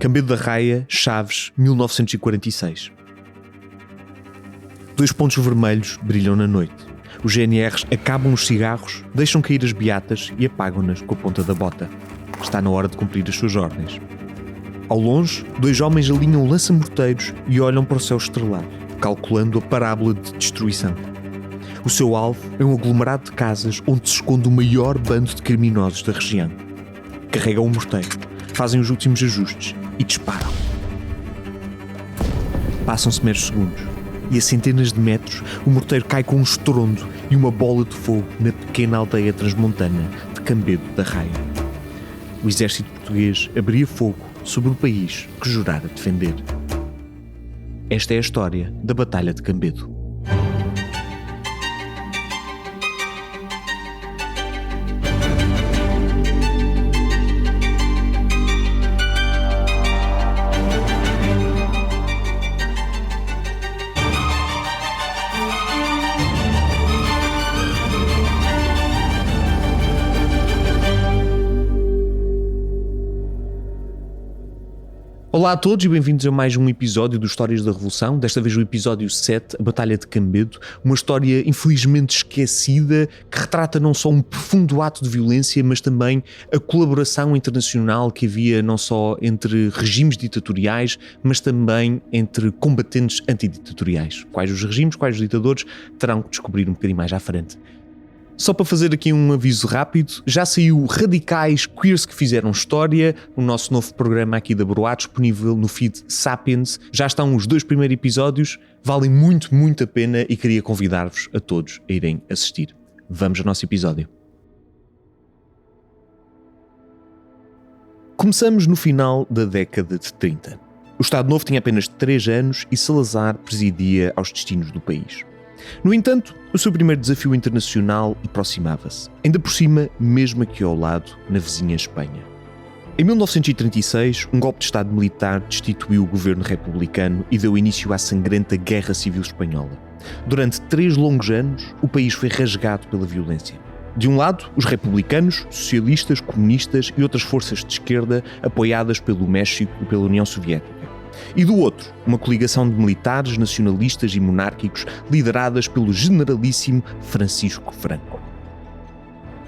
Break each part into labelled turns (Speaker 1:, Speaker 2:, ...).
Speaker 1: Cambedo da Raia, Chaves, 1946. 2 pontos vermelhos brilham na noite. Os GNRs acabam os cigarros, deixam cair as beatas e apagam-nas com a ponta da bota. Está na hora de cumprir as suas ordens. Ao longe, 2 homens alinham lança-morteiros e olham para o céu estrelado, calculando a parábola de destruição. O seu alvo é um aglomerado de casas onde se esconde o maior bando de criminosos da região. Carregam o morteiro, fazem os últimos ajustes e disparam. Passam-se meros segundos e a centenas de metros o morteiro cai com um estrondo e uma bola de fogo na pequena aldeia transmontana de Cambedo da Raia. O exército português abria fogo sobre o país que jurara defender. Esta é a história da Batalha de Cambedo. Olá a todos e bem-vindos a mais um episódio do Histórias da Revolução, desta vez o episódio 7, a Batalha de Cambedo, uma história infelizmente esquecida que retrata não só um profundo ato de violência, mas também a colaboração internacional que havia não só entre regimes ditatoriais, mas também entre combatentes antiditatoriais. Quais os regimes, quais os ditadores, terão que descobrir um bocadinho mais à frente. Só para fazer aqui um aviso rápido, já saiu Radicais Queers que Fizeram História, o nosso novo programa aqui da Broá, disponível no feed Sapiens. Já estão os 2 primeiros episódios, valem muito a pena e queria convidar-vos a todos a irem assistir. Vamos ao nosso episódio. Começamos no final da década de 30. O Estado Novo tinha apenas 3 anos e Salazar presidia aos destinos do país. No entanto, o seu primeiro desafio internacional aproximava-se, ainda por cima, mesmo aqui ao lado, na vizinha Espanha. Em 1936, um golpe de Estado militar destituiu o governo republicano e deu início à sangrenta Guerra Civil Espanhola. Durante 3 longos anos, o país foi rasgado pela violência. De um lado, os republicanos, socialistas, comunistas e outras forças de esquerda apoiadas pelo México e pela União Soviética. E do outro, uma coligação de militares, nacionalistas e monárquicos lideradas pelo generalíssimo Francisco Franco.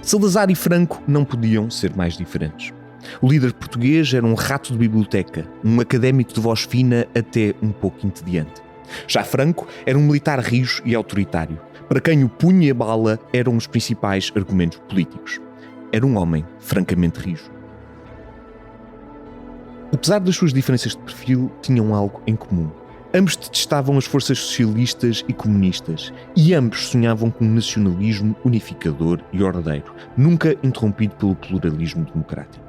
Speaker 1: Salazar e Franco não podiam ser mais diferentes. O líder português era um rato de biblioteca, um académico de voz fina até um pouco entediante. Já Franco era um militar rijo e autoritário, para quem o punho e a bala eram os principais argumentos políticos. Era um homem francamente rijo. Apesar das suas diferenças de perfil, tinham algo em comum. Ambos detestavam as forças socialistas e comunistas e ambos sonhavam com um nacionalismo unificador e ordeiro, nunca interrompido pelo pluralismo democrático.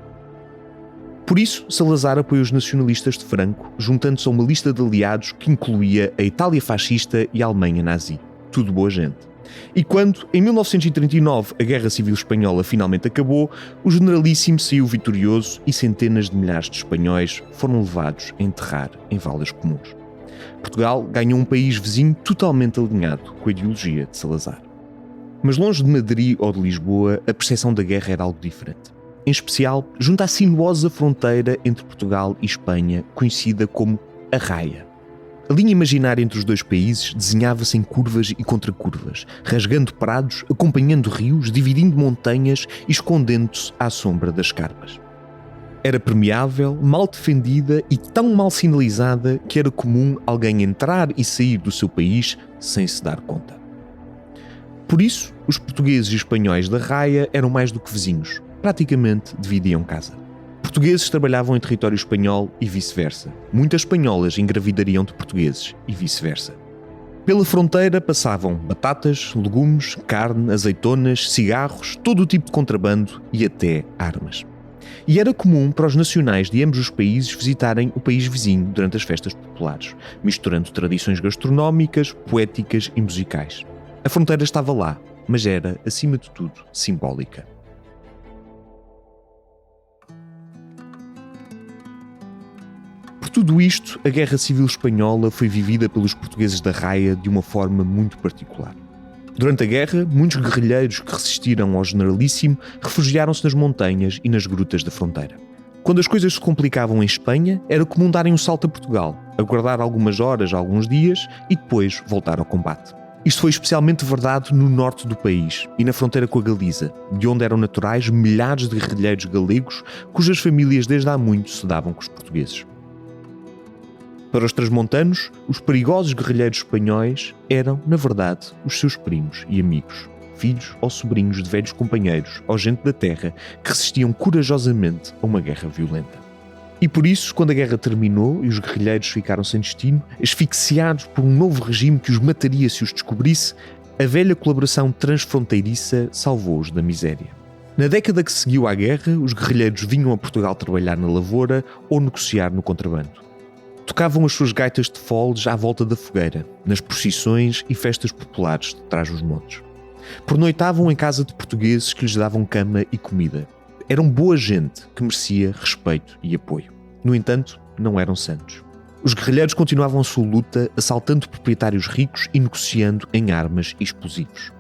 Speaker 1: Por isso, Salazar apoiou os nacionalistas de Franco, juntando-se a uma lista de aliados que incluía a Itália fascista e a Alemanha nazi. Tudo boa gente. E quando, em 1939, a Guerra Civil Espanhola finalmente acabou, o generalíssimo saiu vitorioso e centenas de milhares de espanhóis foram levados a enterrar em valas comuns. Portugal ganhou um país vizinho totalmente alinhado com a ideologia de Salazar. Mas longe de Madrid ou de Lisboa, a percepção da guerra era algo diferente. Em especial, junto à sinuosa fronteira entre Portugal e Espanha, conhecida como a Raia. A linha imaginária entre os 2 países desenhava-se em curvas e contracurvas, rasgando prados, acompanhando rios, dividindo montanhas e escondendo-se à sombra das escarpas. Era permeável, mal defendida e tão mal sinalizada que era comum alguém entrar e sair do seu país sem se dar conta. Por isso, os portugueses e espanhóis da Raia eram mais do que vizinhos, praticamente dividiam casa. Portugueses trabalhavam em território espanhol e vice-versa. Muitas espanholas engravidariam de portugueses e vice-versa. Pela fronteira passavam batatas, legumes, carne, azeitonas, cigarros, todo o tipo de contrabando e até armas. E era comum para os nacionais de ambos os países visitarem o país vizinho durante as festas populares, misturando tradições gastronómicas, poéticas e musicais. A fronteira estava lá, mas era, acima de tudo, simbólica. Por tudo isto, a Guerra Civil Espanhola foi vivida pelos portugueses da Raia de uma forma muito particular. Durante a guerra, muitos guerrilheiros que resistiram ao generalíssimo refugiaram-se nas montanhas e nas grutas da fronteira. Quando as coisas se complicavam em Espanha, era comum darem um salto a Portugal, aguardar algumas horas, alguns dias e depois voltar ao combate. Isto foi especialmente verdade no norte do país e na fronteira com a Galiza, de onde eram naturais milhares de guerrilheiros galegos cujas famílias desde há muito se davam com os portugueses. Para os transmontanos, os perigosos guerrilheiros espanhóis eram, na verdade, os seus primos e amigos, filhos ou sobrinhos de velhos companheiros ou gente da terra que resistiam corajosamente a uma guerra violenta. E por isso, quando a guerra terminou e os guerrilheiros ficaram sem destino, asfixiados por um novo regime que os mataria se os descobrisse, a velha colaboração transfronteiriça salvou-os da miséria. Na década que seguiu à guerra, os guerrilheiros vinham a Portugal trabalhar na lavoura ou negociar no contrabando. Tocavam as suas gaitas de foles à volta da fogueira, nas procissões e festas populares de Trás-os-Montes. Pernoitavam em casa de portugueses que lhes davam cama e comida. Eram boa gente que merecia respeito e apoio. No entanto, não eram santos. Os guerrilheiros continuavam a sua luta, assaltando proprietários ricos e negociando em armas e explosivos.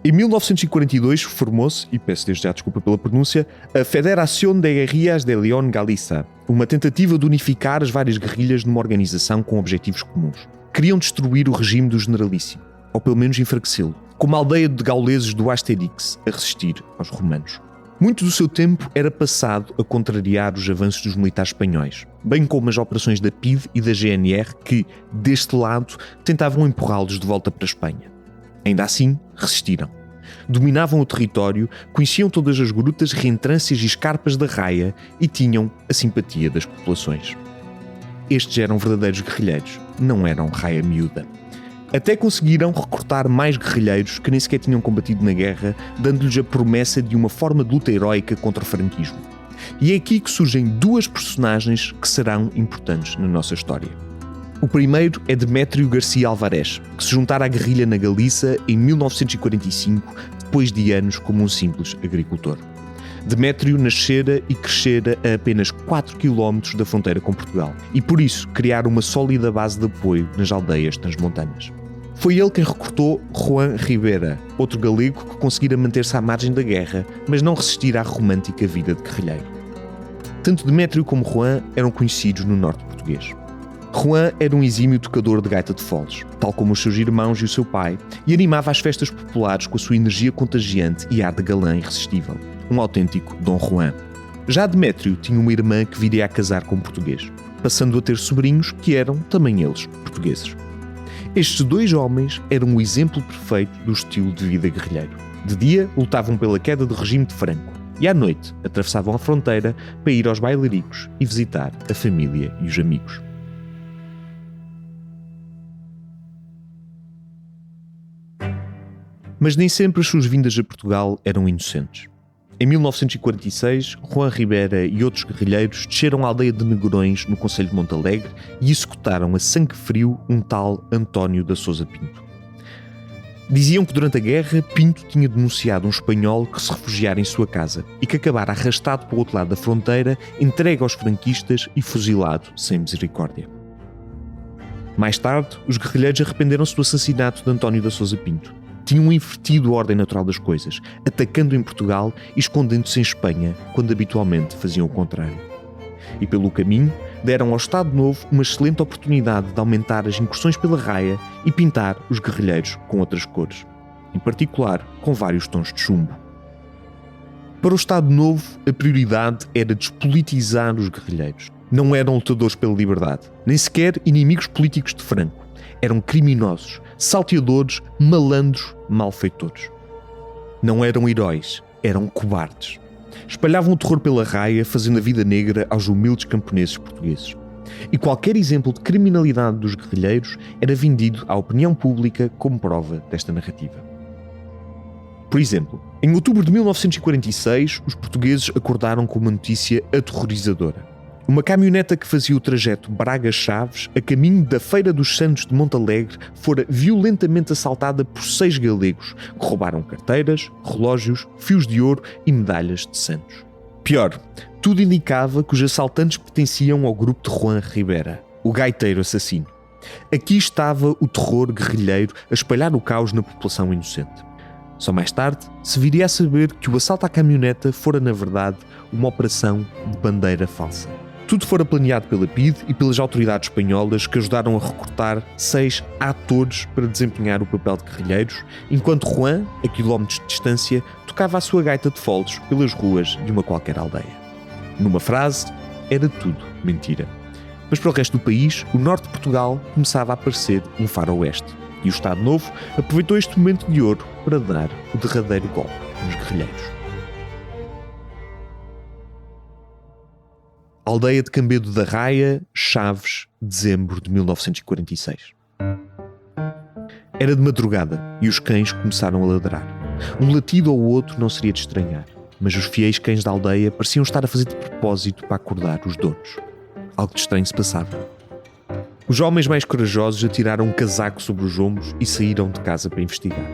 Speaker 1: Em 1942 formou-se, e peço desde já desculpa pela pronúncia, a Federación de Guerrillas de León Galiza, uma tentativa de unificar as várias guerrilhas numa organização com objetivos comuns. Queriam destruir o regime do Generalíssimo, ou pelo menos enfraquecê-lo, como a aldeia de gauleses do Asterix a resistir aos romanos. Muito do seu tempo era passado a contrariar os avanços dos militares espanhóis, bem como as operações da PIDE e da GNR que, deste lado, tentavam empurrá-los de volta para a Espanha. Ainda assim, resistiram. Dominavam o território, conheciam todas as grutas, reentrâncias e escarpas da raia e tinham a simpatia das populações. Estes eram verdadeiros guerrilheiros, não eram raia miúda. Até conseguiram recrutar mais guerrilheiros que nem sequer tinham combatido na guerra, dando-lhes a promessa de uma forma de luta heroica contra o franquismo. E é aqui que surgem duas personagens que serão importantes na nossa história. O primeiro é Demétrio García Álvarez, que se juntara à guerrilha na Galiza em 1945, depois de anos como um simples agricultor. Demétrio nascera e crescera a apenas 4 km da fronteira com Portugal e, por isso, criara uma sólida base de apoio nas aldeias transmontanas. Foi ele quem recrutou Juan Ribera, outro galego que conseguira manter-se à margem da guerra, mas não resistir à romântica vida de guerrilheiro. Tanto Demétrio como Juan eram conhecidos no norte português. Juan era um exímio tocador de gaita de foles, tal como os seus irmãos e o seu pai, e animava as festas populares com a sua energia contagiante e ar de galã irresistível. Um autêntico Dom Juan. Já Demétrio tinha uma irmã que viria a casar com um português, passando a ter sobrinhos que eram, também eles, portugueses. Estes dois homens eram o exemplo perfeito do estilo de vida guerrilheiro. De dia, lutavam pela queda do regime de Franco, e à noite atravessavam a fronteira para ir aos bailaricos e visitar a família e os amigos. Mas nem sempre as suas vindas a Portugal eram inocentes. Em 1946, Juan Ribera e outros guerrilheiros desceram à aldeia de Negrões, no concelho de Montalegre, e executaram a sangue frio um tal António da Sousa Pinto. Diziam que durante a guerra, Pinto tinha denunciado um espanhol que se refugiara em sua casa e que acabara arrastado para o outro lado da fronteira, entregue aos franquistas e fuzilado sem misericórdia. Mais tarde, os guerrilheiros arrependeram-se do assassinato de António da Sousa Pinto. Tinham invertido a ordem natural das coisas, atacando em Portugal e escondendo-se em Espanha, quando habitualmente faziam o contrário. E pelo caminho, deram ao Estado Novo uma excelente oportunidade de aumentar as incursões pela raia e pintar os guerrilheiros com outras cores, em particular com vários tons de chumbo. Para o Estado Novo, a prioridade era despolitizar os guerrilheiros. Não eram lutadores pela liberdade, nem sequer inimigos políticos de Franco. Eram criminosos, salteadores, malandros, malfeitores. Não eram heróis, eram cobardes. Espalhavam o terror pela raia, fazendo a vida negra aos humildes camponeses portugueses. E qualquer exemplo de criminalidade dos guerrilheiros era vendido à opinião pública como prova desta narrativa. Por exemplo, em outubro de 1946, os portugueses acordaram com uma notícia aterrorizadora. Uma caminhoneta que fazia o trajeto Braga-Chaves, a caminho da Feira dos Santos de Montalegre, fora violentamente assaltada por 6 galegos, que roubaram carteiras, relógios, fios de ouro e medalhas de santos. Pior, tudo indicava que os assaltantes pertenciam ao grupo de Juan Ribera, o gaiteiro assassino. Aqui estava o terror guerrilheiro a espalhar o caos na população inocente. Só mais tarde se viria a saber que o assalto à caminhoneta fora, na verdade, uma operação de bandeira falsa. Tudo fora planeado pela PIDE e pelas autoridades espanholas, que ajudaram a recrutar 6 atores para desempenhar o papel de guerrilheiros, enquanto Juan, a quilómetros de distância, tocava a sua gaita de foles pelas ruas de uma qualquer aldeia. Numa frase, era tudo mentira. Mas para o resto do país, o norte de Portugal começava a parecer um faroeste. E o Estado Novo aproveitou este momento de ouro para dar o derradeiro golpe nos guerrilheiros. Aldeia de Cambedo da Raia, Chaves, dezembro de 1946. Era de madrugada e os cães começaram a ladrar. Um latido ou outro não seria de estranhar, mas os fiéis cães da aldeia pareciam estar a fazer de propósito para acordar os donos. Algo de estranho se passava. Os homens mais corajosos atiraram um casaco sobre os ombros e saíram de casa para investigar.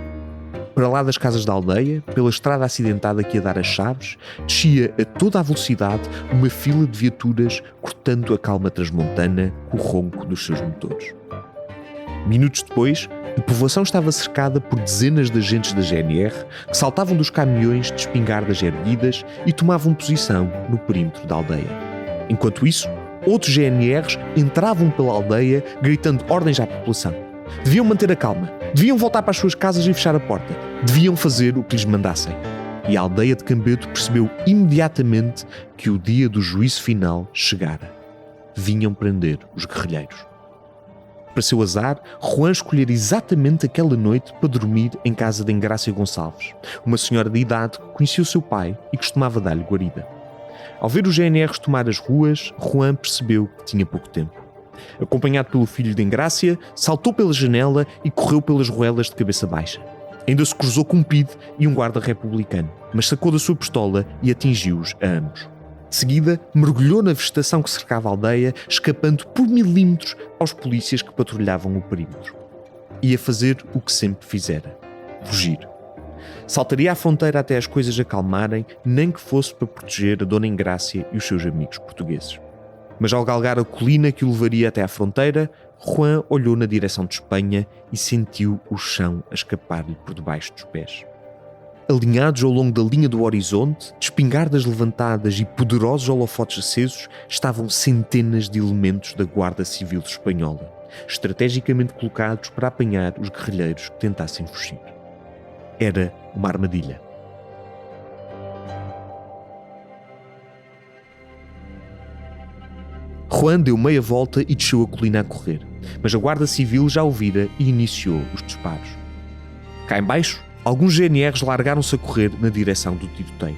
Speaker 1: Para lá das casas da aldeia, pela estrada acidentada que ia dar a Chaves, descia a toda a velocidade uma fila de viaturas cortando a calma transmontana com o ronco dos seus motores. Minutos depois, a povoação estava cercada por dezenas de agentes da GNR que saltavam dos caminhões de espingardas erguidas e tomavam posição no perímetro da aldeia. Enquanto isso, outros GNRs entravam pela aldeia gritando ordens à população. Deviam manter a calma, deviam voltar para as suas casas e fechar a porta, deviam fazer o que lhes mandassem. E a aldeia de Cambedo percebeu imediatamente que o dia do juízo final chegara. Vinham prender os guerrilheiros. Para seu azar, Juan escolhera exatamente aquela noite para dormir em casa de Engrácia Gonçalves, uma senhora de idade que conhecia o seu pai e costumava dar-lhe guarida. Ao ver os GNRs tomar as ruas, Juan percebeu que tinha pouco tempo. Acompanhado pelo filho de Engrácia, saltou pela janela e correu pelas ruelas de cabeça baixa. Ainda se cruzou com um PIDE e um guarda republicano, mas sacou da sua pistola e atingiu-os a ambos. De seguida, mergulhou na vegetação que cercava a aldeia, escapando por milímetros aos polícias que patrulhavam o perímetro. Ia fazer o que sempre fizera: fugir. Saltaria a fronteira até as coisas acalmarem, nem que fosse para proteger a Dona Engrácia e os seus amigos portugueses. Mas ao galgar a colina que o levaria até à fronteira, Juan olhou na direção de Espanha e sentiu o chão a escapar-lhe por debaixo dos pés. Alinhados ao longo da linha do horizonte, de espingardas levantadas e poderosos holofotes acesos, estavam centenas de elementos da Guarda Civil Espanhola, estrategicamente colocados para apanhar os guerrilheiros que tentassem fugir. Era uma armadilha. Juan deu meia volta e desceu a colina a correr, mas a Guarda Civil já o vira e iniciou os disparos. Cá em baixo, alguns GNRs largaram-se a correr na direção do tiroteio.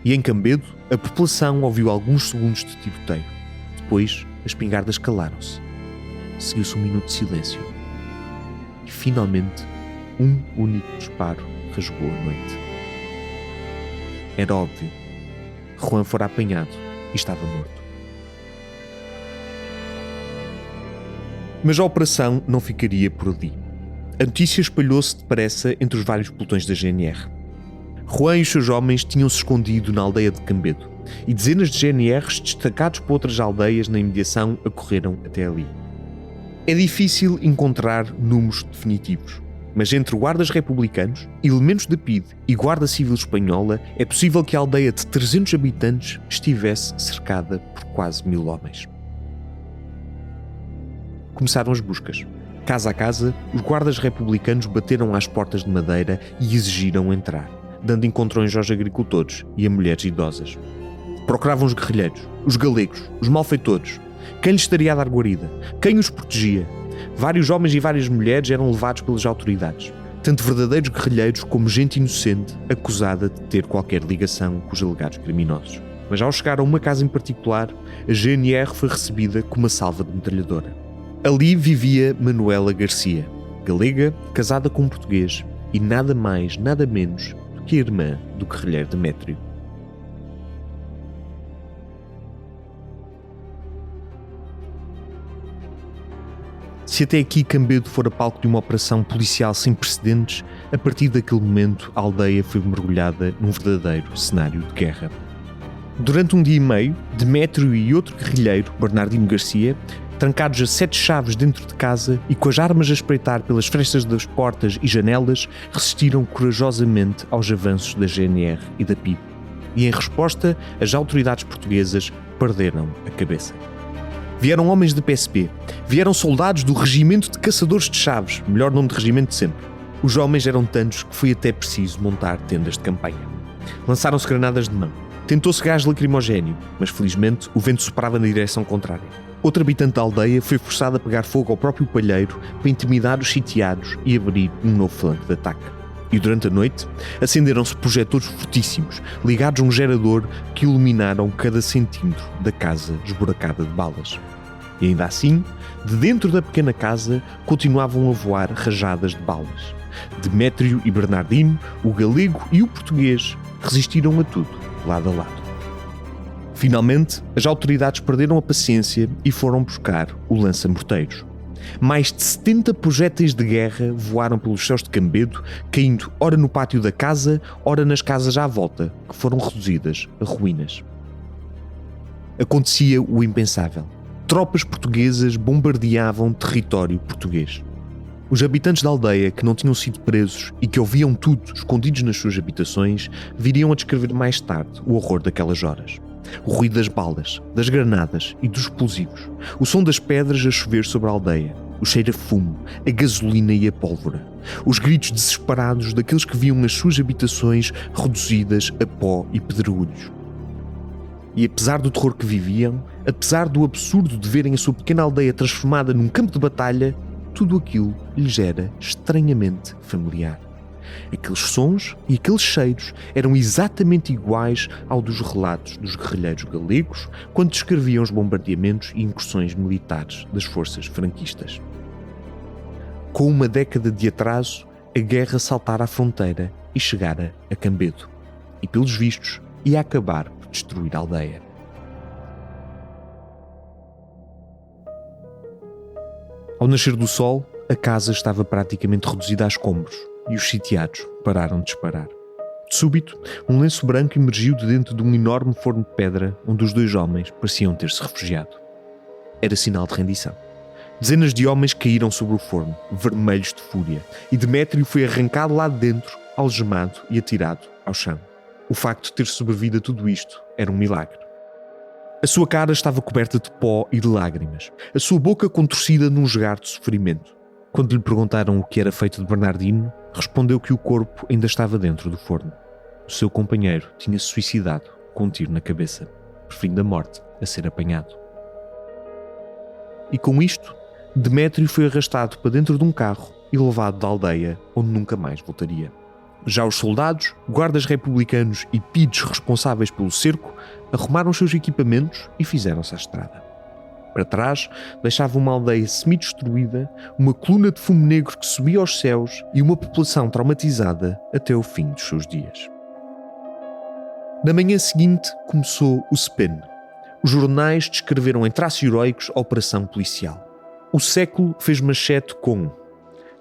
Speaker 1: E em Cambedo, a população ouviu alguns segundos de tiroteio. Depois, as espingardas calaram-se. Seguiu-se um minuto de silêncio. E, finalmente, um único disparo rasgou a noite. Era óbvio. Juan fora apanhado e estava morto. Mas a operação não ficaria por ali. A notícia espalhou-se depressa entre os vários pelotões da GNR. Juan e os seus homens tinham-se escondido na aldeia de Cambedo, e dezenas de GNRs destacados por outras aldeias na imediação acorreram até ali. É difícil encontrar números definitivos, mas entre guardas republicanos, elementos da PIDE e Guarda Civil Espanhola é possível que a aldeia de 300 habitantes estivesse cercada por quase 1000 homens. Começaram as buscas. Casa a casa, os guardas republicanos bateram às portas de madeira e exigiram entrar, dando encontrões aos agricultores e a mulheres idosas. Procuravam os guerrilheiros, os galegos, os malfeitores, quem lhes estaria a dar guarida, quem os protegia. Vários homens e várias mulheres eram levados pelas autoridades, tanto verdadeiros guerrilheiros como gente inocente acusada de ter qualquer ligação com os alegados criminosos. Mas ao chegar a uma casa em particular, a GNR foi recebida com uma salva de metralhadora. Ali vivia Manuela Garcia, galega, casada com um português e nada mais, nada menos do que a irmã do guerrilheiro Demétrio. Se até aqui Cambedo fora palco de uma operação policial sem precedentes, a partir daquele momento a aldeia foi mergulhada num verdadeiro cenário de guerra. Durante um dia e meio, Demétrio e outro guerrilheiro, Bernardino Garcia, trancados a 7 chaves dentro de casa e com as armas a espreitar pelas frestas das portas e janelas, resistiram corajosamente aos avanços da GNR e da PIDE. E em resposta, as autoridades portuguesas perderam a cabeça. Vieram homens da PSP, vieram soldados do Regimento de Caçadores de Chaves, melhor nome de regimento de sempre. Os homens eram tantos que foi até preciso montar tendas de campanha. Lançaram-se granadas de mão. Tentou-se gás lacrimogéneo, mas felizmente o vento soprava na direção contrária. Outro habitante da aldeia foi forçado a pegar fogo ao próprio palheiro para intimidar os sitiados e abrir um novo flanco de ataque. E durante a noite, acenderam-se projetores fortíssimos, ligados a um gerador que iluminaram cada centímetro da casa esburacada de balas. E ainda assim, de dentro da pequena casa, continuavam a voar rajadas de balas. Demétrio e Bernardino, o galego e o português, resistiram a tudo, lado a lado. Finalmente, as autoridades perderam a paciência e foram buscar o lança-morteiros. Mais de 70 projéteis de guerra voaram pelos céus de Cambedo, caindo ora no pátio da casa, ora nas casas à volta, que foram reduzidas a ruínas. Acontecia o impensável. Tropas portuguesas bombardeavam território português. Os habitantes da aldeia, que não tinham sido presos e que ouviam tudo escondidos nas suas habitações, viriam a descrever mais tarde o horror daquelas horas. O ruído das balas, das granadas e dos explosivos. O som das pedras a chover sobre a aldeia. O cheiro a fumo, a gasolina e a pólvora. Os gritos desesperados daqueles que viam as suas habitações reduzidas a pó e pedregulhos. E apesar do terror que viviam, apesar do absurdo de verem a sua pequena aldeia transformada num campo de batalha, tudo aquilo lhes era estranhamente familiar. Aqueles sons e aqueles cheiros eram exatamente iguais ao dos relatos dos guerrilheiros galegos quando descreviam os bombardeamentos e incursões militares das forças franquistas. Com uma década de atraso, a guerra saltara a fronteira e chegara a Cambedo. E, pelos vistos, ia acabar por destruir a aldeia. Ao nascer do sol, a casa estava praticamente reduzida a escombros. E os sitiados pararam de disparar. De súbito, um lenço branco emergiu de dentro de um enorme forno de pedra onde os 2 homens pareciam ter-se refugiado. Era sinal de rendição. Dezenas de homens caíram sobre o forno, vermelhos de fúria, e Demétrio foi arrancado lá de dentro, algemado e atirado ao chão. O facto de ter sobrevivido a tudo isto era um milagre. A sua cara estava coberta de pó e de lágrimas, a sua boca contorcida num jogar de sofrimento. Quando lhe perguntaram o que era feito de Bernardino, respondeu que o corpo ainda estava dentro do forno. O seu companheiro tinha-se suicidado com um tiro na cabeça, preferindo a morte a ser apanhado. E com isto, Demétrio foi arrastado para dentro de um carro e levado da aldeia onde nunca mais voltaria. Já os soldados, guardas republicanos e PIDES responsáveis pelo cerco arrumaram os seus equipamentos e fizeram-se à estrada. Para trás, deixava uma aldeia semi-destruída, uma coluna de fumo negro que subia aos céus e uma população traumatizada até o fim dos seus dias. Na manhã seguinte, começou o SPEN. Os jornais descreveram em traços heroicos a operação policial. O século fez manchete com: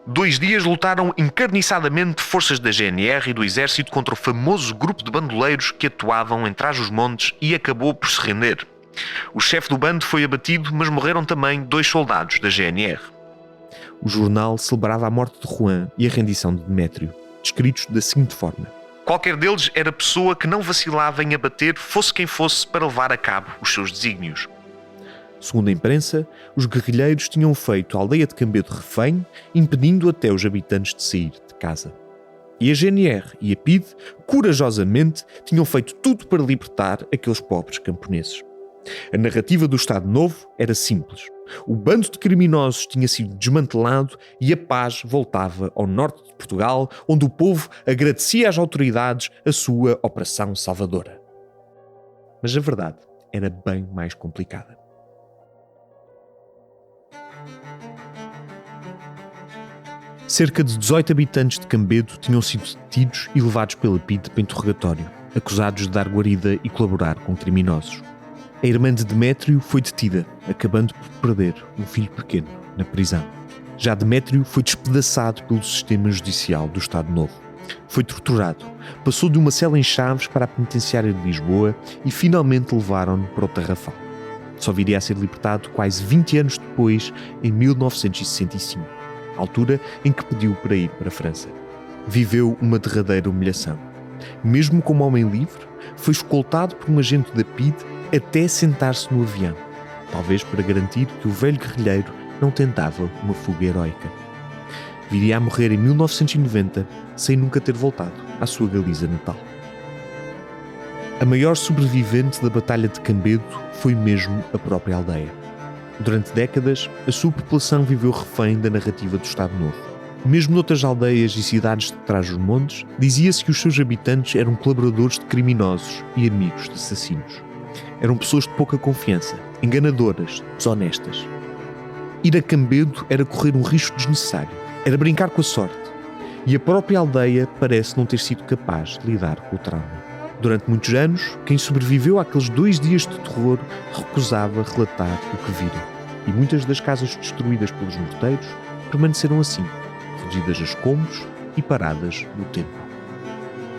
Speaker 1: 2 dias lutaram encarniçadamente forças da GNR e do Exército contra o famoso grupo de bandoleiros que atuavam em Trás-os-Montes e acabou por se render. O chefe do bando foi abatido, mas morreram também 2 soldados da GNR. O jornal celebrava a morte de Juan e a rendição de Demétrio, descritos da seguinte forma: qualquer deles era pessoa que não vacilava em abater fosse quem fosse para levar a cabo os seus desígnios. Segundo a imprensa, os guerrilheiros tinham feito a aldeia de Cambedo refém, impedindo até os habitantes de sair de casa. E a GNR e a PIDE, corajosamente, tinham feito tudo para libertar aqueles pobres camponeses. A narrativa do Estado Novo era simples. O bando de criminosos tinha sido desmantelado e a paz voltava ao norte de Portugal, onde o povo agradecia às autoridades a sua operação salvadora. Mas a verdade era bem mais complicada. Cerca de 18 habitantes de Cambedo tinham sido detidos e levados pela PIDE para interrogatório, acusados de dar guarida e colaborar com criminosos. A irmã de Demétrio foi detida, acabando por perder um filho pequeno na prisão. Já Demétrio foi despedaçado pelo sistema judicial do Estado Novo. Foi torturado, passou de uma cela em Chaves para a penitenciária de Lisboa e finalmente levaram-no para o Tarrafal. Só viria a ser libertado quase 20 anos depois, em 1965, altura em que pediu para ir para a França. Viveu uma derradeira humilhação. Mesmo como homem livre, foi escoltado por um agente da PIDE até sentar-se no avião, talvez para garantir que o velho guerrilheiro não tentava uma fuga heroica. Viria a morrer em 1990, sem nunca ter voltado à sua Galiza natal. A maior sobrevivente da Batalha de Cambedo foi mesmo a própria aldeia. Durante décadas, a sua população viveu refém da narrativa do Estado Novo. Mesmo noutras aldeias e cidades de Trás-os-Montes, dizia-se que os seus habitantes eram colaboradores de criminosos e amigos de assassinos. Eram pessoas de pouca confiança, enganadoras, desonestas. Ir a Cambedo era correr um risco desnecessário, era brincar com a sorte. E a própria aldeia parece não ter sido capaz de lidar com o trauma. Durante muitos anos, quem sobreviveu àqueles 2 dias de terror recusava relatar o que vira. E muitas das casas destruídas pelos morteiros permaneceram assim, reduzidas a escombros e paradas no tempo.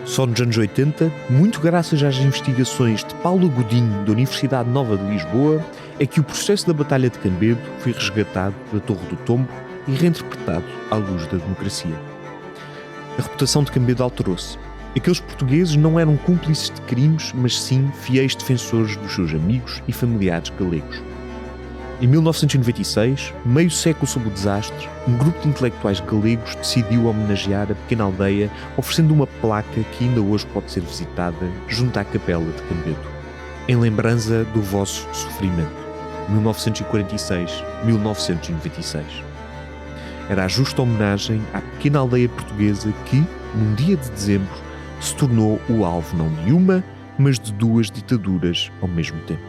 Speaker 1: Só nos anos 80, muito graças às investigações de Paulo Godinho da Universidade Nova de Lisboa, é que o processo da Batalha de Cambedo foi resgatado da Torre do Tombo e reinterpretado à luz da democracia. A reputação de Cambedo alterou-se. Aqueles portugueses não eram cúmplices de crimes, mas sim fiéis defensores dos seus amigos e familiares galegos. Em 1996, meio século sob o desastre, um grupo de intelectuais galegos decidiu homenagear a pequena aldeia, oferecendo uma placa que ainda hoje pode ser visitada junto à Capela de Cambedo, em lembrança do vosso sofrimento, 1946-1996. Era a justa homenagem à pequena aldeia portuguesa que, num dia de dezembro, se tornou o alvo não de uma, mas de 2 ditaduras ao mesmo tempo.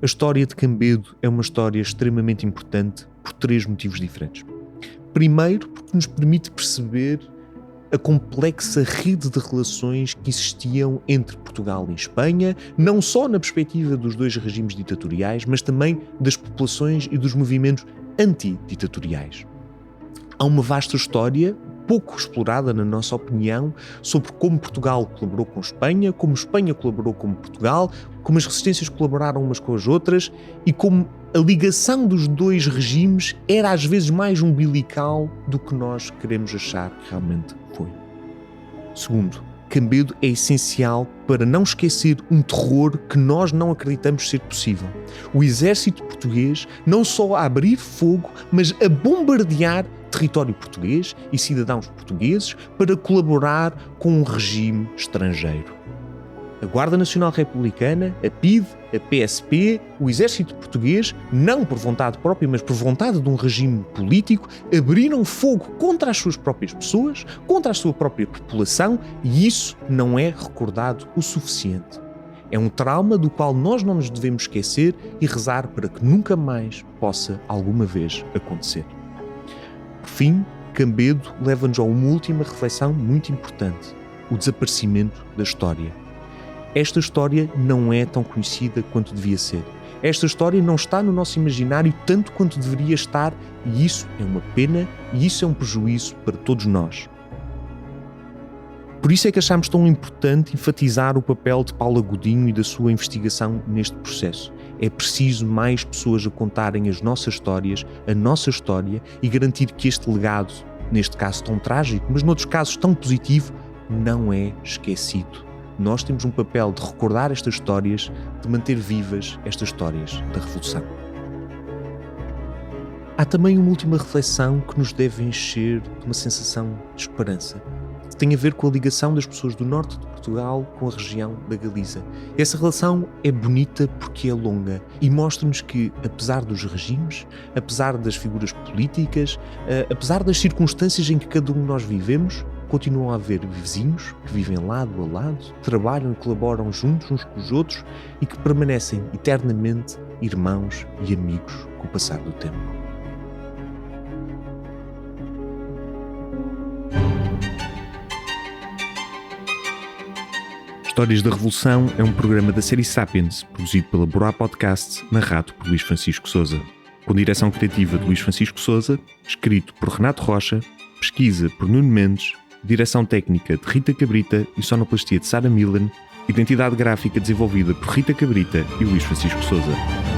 Speaker 1: A história de Cambedo é uma história extremamente importante por 3 motivos diferentes. Primeiro, porque nos permite perceber a complexa rede de relações que existiam entre Portugal e Espanha, não só na perspectiva dos 2 regimes ditatoriais, mas também das populações e dos movimentos antiditatoriais. Há uma vasta história, pouco explorada na nossa opinião, sobre como Portugal colaborou com Espanha, como Espanha colaborou com Portugal, como as resistências colaboraram umas com as outras e como a ligação dos 2 regimes era às vezes mais umbilical do que nós queremos achar que realmente foi. Segundo, Cambedo é essencial para não esquecer um terror que nós não acreditamos ser possível. O exército português não só a abrir fogo, mas a bombardear território português e cidadãos portugueses para colaborar com um regime estrangeiro. A Guarda Nacional Republicana, a PIDE, a PSP, o exército português, não por vontade própria, mas por vontade de um regime político, abriram fogo contra as suas próprias pessoas, contra a sua própria população, e isso não é recordado o suficiente. É um trauma do qual nós não nos devemos esquecer e rezar para que nunca mais possa alguma vez acontecer. Por fim, Cambedo leva-nos a uma última reflexão muito importante: o desaparecimento da história. Esta história não é tão conhecida quanto devia ser. Esta história não está no nosso imaginário tanto quanto deveria estar, e isso é uma pena e isso é um prejuízo para todos nós. Por isso é que achamos tão importante enfatizar o papel de Paula Godinho e da sua investigação neste processo. É preciso mais pessoas a contarem as nossas histórias, a nossa história, e garantir que este legado, neste caso tão trágico, mas noutros casos tão positivo, não é esquecido. Nós temos um papel de recordar estas histórias, de manter vivas estas histórias da Revolução. Há também uma última reflexão que nos deve encher de uma sensação de esperança, que tem a ver com a ligação das pessoas do norte de Portugal com a região da Galiza. Essa relação é bonita porque é longa e mostra-nos que, apesar dos regimes, apesar das figuras políticas, apesar das circunstâncias em que cada um de nós vivemos, continuam a haver vizinhos que vivem lado a lado, trabalham e colaboram juntos uns com os outros e que permanecem eternamente irmãos e amigos com o passar do tempo. Histórias da Revolução é um programa da série Sapiens, produzido pela Borá Podcast, narrado por Luís Francisco Sousa. Com direção criativa de Luís Francisco Sousa, escrito por Renato Rocha, pesquisa por Nuno Mendes, direção técnica de Rita Cabrita e sonoplastia de Sarah Millen, identidade gráfica desenvolvida por Rita Cabrita e Luís Francisco Souza.